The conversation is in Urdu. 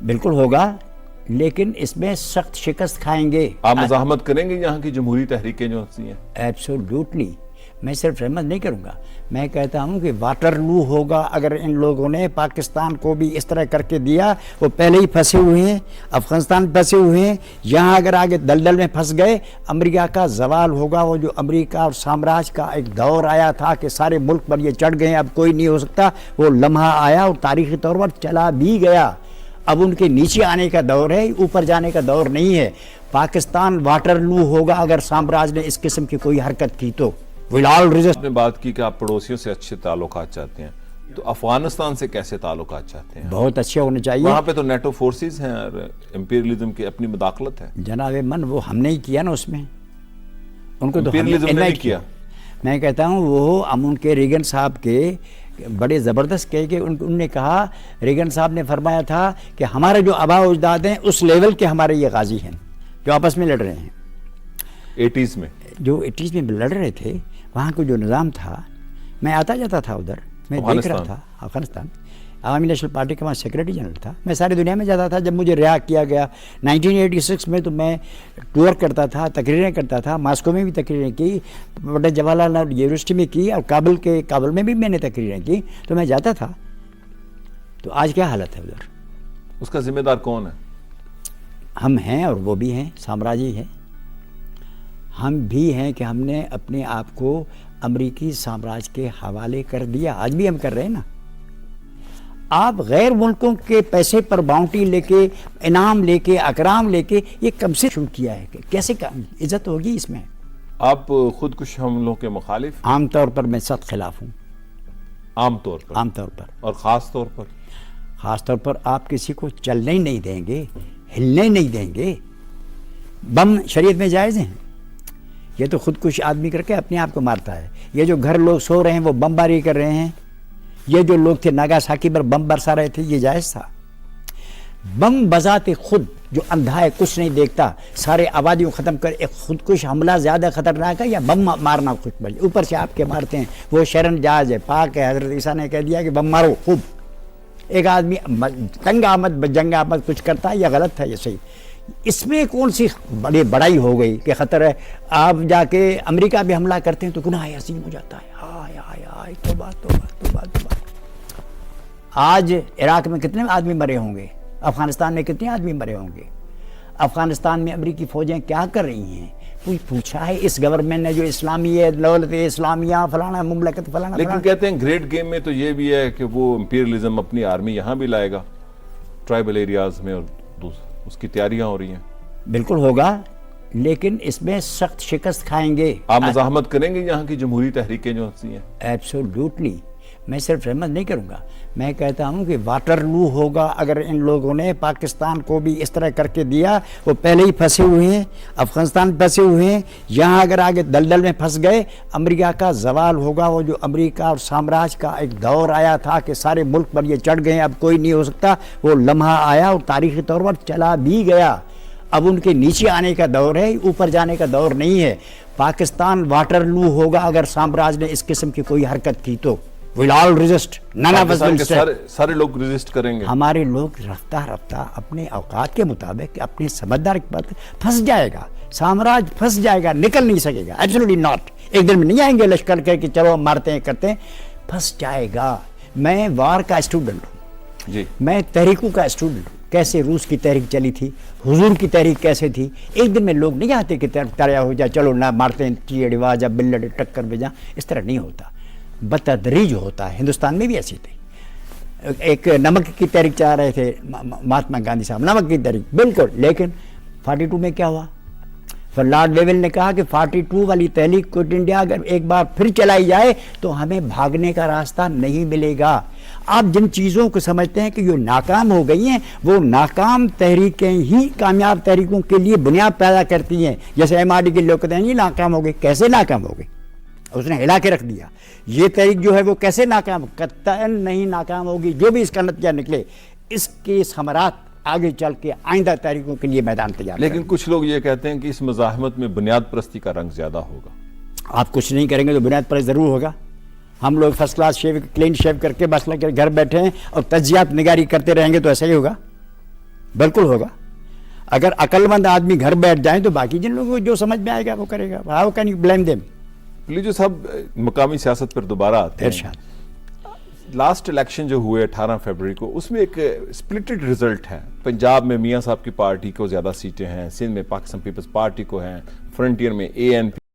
بالکل ہوگا، لیکن اس میں سخت شکست کھائیں گے. آپ مزاحمت کریں گے یہاں کی جمہوری تحریکیں جو ہنسی ہیں؟ ایبسولوٹلی. میں صرف رحمت نہیں کروں گا، میں کہتا ہوں کہ واٹرلو ہوگا اگر ان لوگوں نے پاکستان کو بھی اس طرح کر کے دیا. وہ پہلے ہی پھنسے ہوئے ہیں، افغانستان پھنسے ہوئے ہیں، یہاں اگر آگے دلدل میں پھنس گئے امریکہ کا زوال ہوگا. وہ جو امریکہ اور سامراج کا ایک دور آیا تھا کہ سارے ملک پر یہ چڑھ گئے اب کوئی نہیں ہو سکتا، وہ لمحہ آیا اور تاریخی طور پر چلا بھی گیا. اب ان کے نیچے آنے کا دور ہے، اوپر جانے کا دور نہیں ہے. پاکستان واٹرلو ہوگا اگر سامراج نے اس قسم کی کوئی حرکت کی تو. آپ نے بات کی کہ آپ پڑوسیوں سے اچھے تعلقات چاہتے ہیں، تو افغانستان سے کیسے تعلقات چاہتے ہیں؟ بہت اچھے ہونے چاہیے. وہاں پہ تو نیٹو فورسز ہیں اور امپیریلزم کی اپنی مداخلت ہے. جناب من وہ ہم نے ہی کیا نا، اس میں ان کو تو امپیریلزم نے نہیں کیا. میں کہتا ہوں وہ ان کے ریگن صاحب کے بڑے زبردست کہے کہ انہوں نے کہا، ریگن صاحب نے فرمایا تھا کہ ہمارے جو آباء و اجداد ہیں اس لیول کے ہمارے یہ غازی ہیں جو آپس میں لڑ رہے ہیں. 80s میں جو 80s میں لڑ رہے تھے، وہاں کو جو نظام تھا، میں آتا جاتا تھا ادھر، میں دیکھ رہا تھا. افغانستان عوامی نیشنل پارٹی کا وہاں سیکریٹری جنرل تھا. میں ساری دنیا میں جاتا تھا. جب مجھے رہا کیا گیا 1986 میں تو میں ٹور کرتا تھا، تقریریں کرتا تھا. ماسکو میں بھی تقریریں کی، بڑے جواہر لال نہرو یونیورسٹی میں کی، اور کابل میں بھی میں نے تقریریں کی. تو میں جاتا تھا. تو آج کیا حالت ہے ادھر؟ اس کا ذمہ دار کون ہے؟ ہم ہیں اور وہ بھی ہیں، سامراجی ہیں. ہم بھی ہیں کہ ہم نے اپنے آپ کو امریکی سامراج کے حوالے کر دیا. آج بھی ہم کر رہے ہیں نا. آپ غیر ملکوں کے پیسے پر باؤنٹی لے کے، انعام لے کے، اکرام لے کے، یہ کب سے شروع کیا ہے؟ کیسے عزت ہوگی اس میں؟ آپ خودکش حملوں کے مخالف؟ عام طور پر میں سخت خلاف ہوں. عام طور پر اور خاص طور پر؟ خاص طور پر آپ کسی کو چلنے ہی نہیں دیں گے، ہلنے نہیں دیں گے. بم شریعت میں جائز ہیں. یہ تو خودکش آدمی کر کے اپنے آپ کو مارتا ہے. یہ جو گھر لوگ سو رہے ہیں وہ بم باری کر رہے ہیں. یہ جو لوگ تھے ناگاساکی پر بم برسا رہے تھے، یہ جائز تھا؟ بم بذات خود جو اندھا ہے، کچھ نہیں دیکھتا، سارے آبادیوں ختم کر، ایک خودکش حملہ زیادہ خطرناک ہے یا بم مارنا خود پر؟ اوپر سے آپ کے مارتے ہیں. وہ شرن جاز ہے، پاک ہے. حضرت عیسیٰ نے کہہ دیا کہ بم مارو خوب. ایک آدمی تنگ آمد جنگ آمد کچھ کرتا ہے یا غلط ہے؟ یہ صحیح. اس میں کون سی بڑائی ہو گئی کہ خطر ہے؟ آپ جا کے امریکہ بھی حملہ کرتے ہیں تو گناہ عظیم ہو جاتا ہے. ہائے ہائے ہائے، توبہ توبہ توبہ توبہ. آج عراق میں کتنے آدمی مرے ہوں گے؟ افغانستان میں کتنے آدمی مرے ہوں گے؟ افغانستان میں امریکی فوجیں کیا کر رہی ہیں؟ کوئی پوچھا ہے اس گورنمنٹ نے جو اسلامی ہے، دولت اسلامیہ، فلانا مملکت فلانا؟ لیکن کہتے ہیں گریٹ گیم میں تو یہ بھی ہے کہ وہ امپیریلزم اپنی آرمی یہاں بھی لائے گا، ٹرائبل ایریاز میں، اور اس کی تیاریاں ہو رہی ہیں. بالکل ہوگا، لیکن اس میں سخت شکست کھائیں گے. آپ مزاحمت کریں گے یہاں کی جمہوری تحریکیں جو ہنسی ہیں؟ ایبسولوٹلی. میں صرف رحمت نہیں کروں گا، میں کہتا ہوں کہ واٹرلو ہوگا اگر ان لوگوں نے پاکستان کو بھی اس طرح کر کے دیا. وہ پہلے ہی پھنسے ہوئے ہیں، افغانستان پھنسے ہوئے ہیں، یہاں اگر آگے دلدل میں پھنس گئے امریکہ کا زوال ہوگا. وہ جو امریکہ اور سامراج کا ایک دور آیا تھا کہ سارے ملک پر یہ چڑھ گئے اب کوئی نہیں ہو سکتا، وہ لمحہ آیا اور تاریخی طور پر چلا بھی گیا. اب ان کے نیچے آنے کا دور ہے، اوپر جانے کا دور نہیں ہے. پاکستان واٹرلو ہوگا اگر سامراج نے اس قسم کی کوئی حرکت کی تو. We'll all resist. None of us will stay. سارے لوگ ریزسٹ کریں گے. ہمارے لوگ رفتہ رفتہ اپنے اوقات کے مطابق اپنے سمجھداری پر پھنس جائے گا. سامراج پھنس جائے گا، نکل نہیں سکے گا. Absolutely not. ایک دن میں نہیں آئیں گے لشکر کر کے چلو مارتے ہیں کرتے ہیں. پھنس جائے گا. میں وار کا اسٹوڈنٹ ہوں جی، میں تحریکوں کا اسٹوڈنٹ ہوں. کیسے روس کی تحریک چلی تھی، حضور کی تحریک کیسے تھی. ایک دن میں لوگ نہیں آتے کہ تریا ہو جائے چلو نہ مارتے ہیں چیڑ واجہ بلڈ ٹکر بجا. اس طرح نہیں ہوتا، بتدریج ہوتا ہے. ہندوستان میں بھی ایسی تھی. ایک نمک کی تحریک چلا رہے تھے مہاتما گاندھی صاحب، نمک کی تحریک بالکل. لیکن 42 میں کیا ہوا؟ پھر لارڈ ویول نے کہا کہ 42 والی تحریک کوئٹ انڈیا اگر ایک بار پھر چلائی جائے تو ہمیں بھاگنے کا راستہ نہیں ملے گا. آپ جن چیزوں کو سمجھتے ہیں کہ یہ ناکام ہو گئی ہیں، وہ ناکام تحریکیں ہی کامیاب تحریکوں کے لیے بنیاد پیدا کرتی ہیں. جیسے MRD کے لوگ کہتے ہیں یہ ناکام ہو گئی. کیسے ناکام ہو گئی؟ اس نے ہلا کے رکھ دیا. یہ تحریک جو ہے وہ کیسے ناکام؟ قطعاً نہیں ناکام ہوگی. جو بھی اس کا نتیجہ نکلے، اس کے ثمرات آگے چل کے آئندہ تحریکوں کے لیے میدان تیار. لیکن کچھ لوگ یہ کہتے ہیں کہ اس مزاحمت میں بنیاد پرستی کا رنگ زیادہ ہوگا. آپ کچھ نہیں کریں گے تو بنیاد پرست ضرور ہوگا. ہم لوگ first class shave clean shave کر کے بس لگ کر گھر بیٹھے ہیں اور تجزیات نگاری کرتے رہیں گے تو ایسا ہی ہوگا. بالکل ہوگا. اگر عقل مند آدمی گھر بیٹھ جائیں تو باقی جن لوگوں کو جو سمجھ میں آئے گا وہ کرے گا. How can you blame them? لیجو صاحب مقامی سیاست پر دوبارہ آتے ہیں. ارشاد. لاسٹ الیکشن جو ہوئے 18 فروری کو، اس میں ایک سپلٹڈ رزلٹ ہے. پنجاب میں میاں صاحب کی پارٹی کو زیادہ سیٹیں ہیں، سندھ میں پاکستان پیپلز پارٹی کو ہیں، فرنٹیئر میں ANP